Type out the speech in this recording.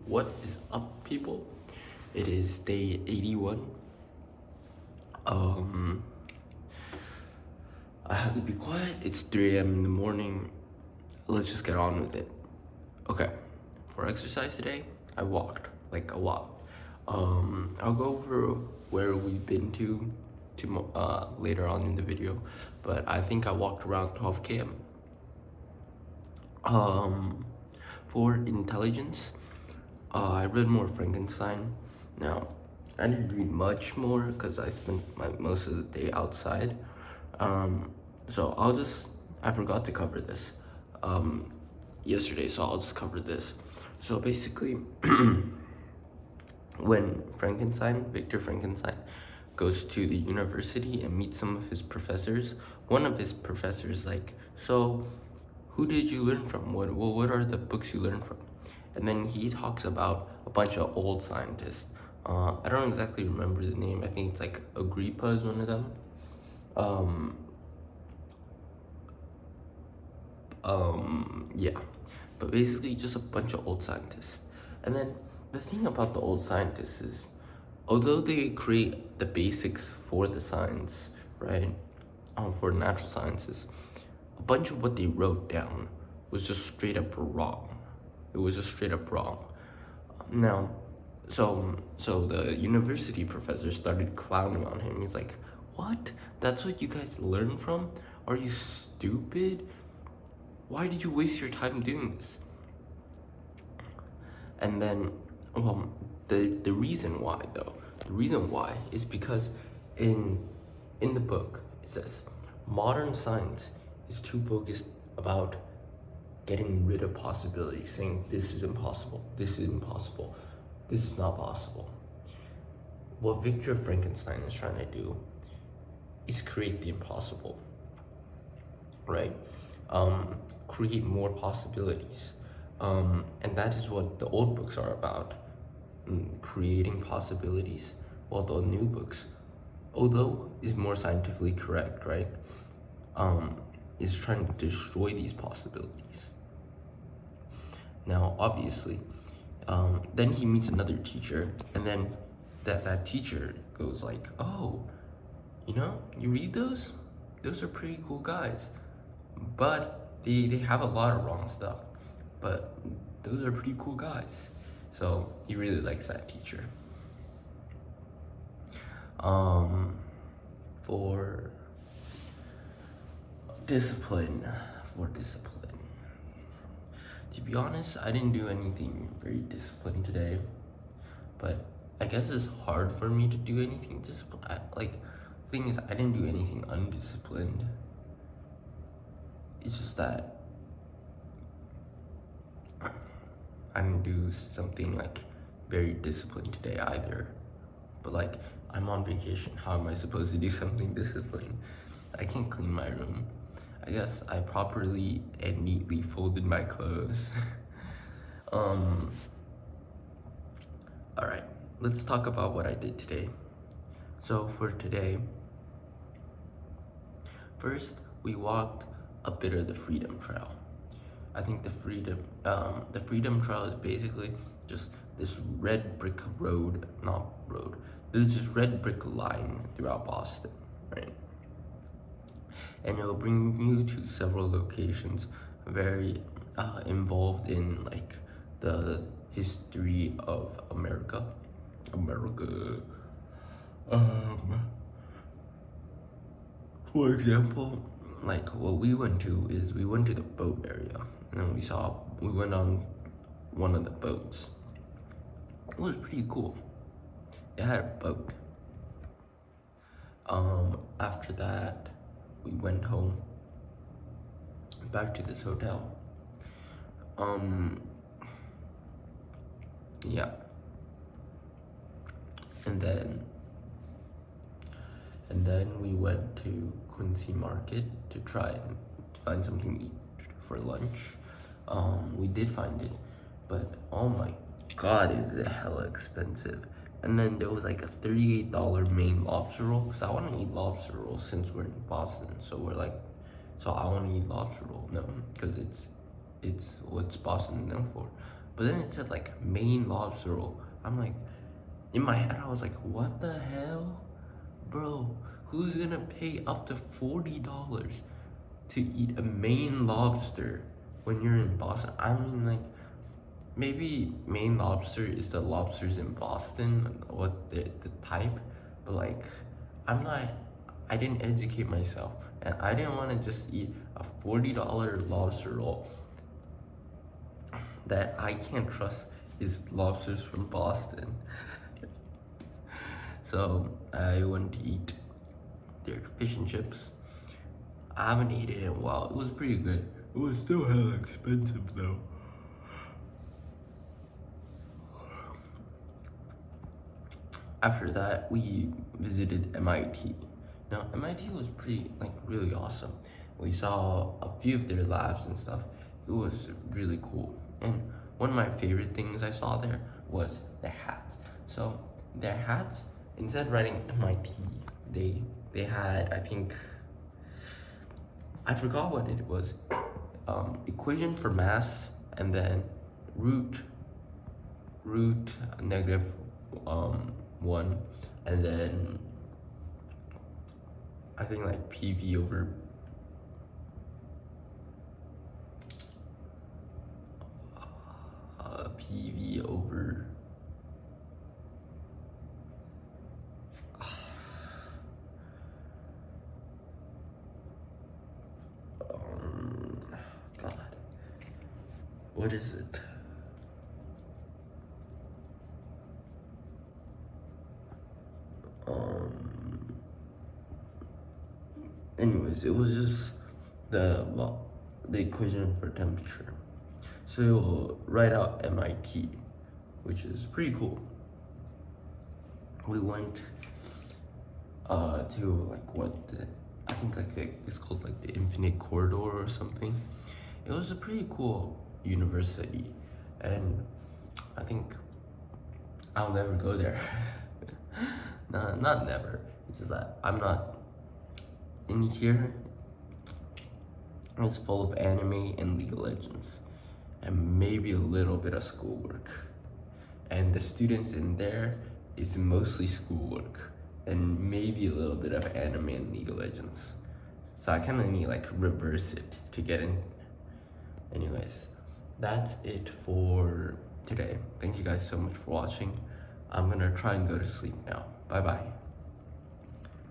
What is up, people? It is day 81. Um, I have to be quiet. It's 3 a.m. in the morning. Let's just get on with it. Okay, for exercise today, I walked like a lot. I'll go over where we've been to later on in the video, but I think I walked around 12 km. For intelligence, I read more Frankenstein. Now, I didn't read much more because I spent most of the day outside. So I forgot to cover this yesterday, so I'll just cover this. So basically, when Victor Frankenstein, goes to the university and meets some of his professors, one of his professors like, so who did you learn from? What are the books you learned from? And then he talks about a bunch of old scientists. I don't exactly remember the name. I think it's like Agrippa is one of them. Yeah, but basically just a bunch of old scientists. And then the thing about the old scientists is, although they create the basics for the science, right, for natural sciences, a bunch of what they wrote down was just straight up wrong. It was just straight up wrong. Now, so the university professor started clowning on him. He's like, "What? That's what you guys learn from? Are you stupid? Why did you waste your time doing this?" And then, well, the reason why though, the reason why is because in the book it says modern science is too focused about getting rid of possibilities, saying this is impossible, this is impossible, this is not possible. What Victor Frankenstein is trying to do is create the impossible, right? Create more possibilities. And that is what the old books are about, creating possibilities, while the new books, although is more scientifically correct, right, is trying to destroy these possibilities. Now, obviously, then he meets another teacher, and then that teacher goes like, "Oh, you read those? Those are pretty cool guys, but they have a lot of wrong stuff. But those are pretty cool guys." So he really likes that teacher. For discipline, to be honest, I didn't do anything very disciplined today, but I guess it's hard for me to do anything disciplined. Thing is, I didn't do anything undisciplined. It's just that I didn't do something like very disciplined today either. But like, I'm on vacation. How am I supposed to do something disciplined? I can't clean my room. I guess I properly and neatly folded my clothes. Alright, let's talk about what I did today. So for today, first we walked a bit of the Freedom Trail. I think the Freedom Trail is basically just this red brick road, there's this red brick line throughout Boston, right? And it'll bring you to several locations very involved in like the history of America. For example, like what we went to is we went to the boat area, and then we went on one of the boats. It was pretty cool. It had a boat. After that, we went home, back to this hotel. Yeah. And then we went to Quincy Market to try and find something to eat for lunch. We did find it, but oh my god, is it hella expensive. And then there was like a $38 Maine lobster roll, because I want to eat lobster roll since we're in Boston. So I want to eat lobster roll, no, because it's what's Boston known for. but then it said like Maine lobster roll. I'm like, in my head, I was like, what the hell? Bro, who's gonna pay up to $40 to eat a Maine lobster when you're in Boston? I mean, like, maybe Maine lobster is the lobsters in Boston, what the type, but like, I didn't educate myself, and I didn't want to just eat a $40 lobster roll that I can't trust is lobsters from Boston. So I went to eat their fish and chips. I haven't eaten it in a while. It was pretty good. It was still hella expensive though. After that, we visited MIT. Now, MIT was really awesome. We saw a few of their labs and stuff. It was really cool. And one of my favorite things I saw there was the hats. So their hats, instead of writing MIT, they had, I forgot what it was. Equation for mass, and then root negative 1, and then I think like PV over PV over God, what is it? Anyways, it was just the equation for temperature. So you'll write out MIT, which is pretty cool. We went to it's called like the Infinite Corridor or something. It was a pretty cool university, and I think I'll never go there. No, not never. It's just that I'm not in here. It's full of anime and League of Legends, and maybe a little bit of schoolwork. And the students in there is mostly schoolwork and maybe a little bit of anime and League of Legends. So I kind of need like reverse it to get in. Anyways, that's it for today. Thank you guys so much for watching. I'm gonna try and go to sleep now. Bye bye.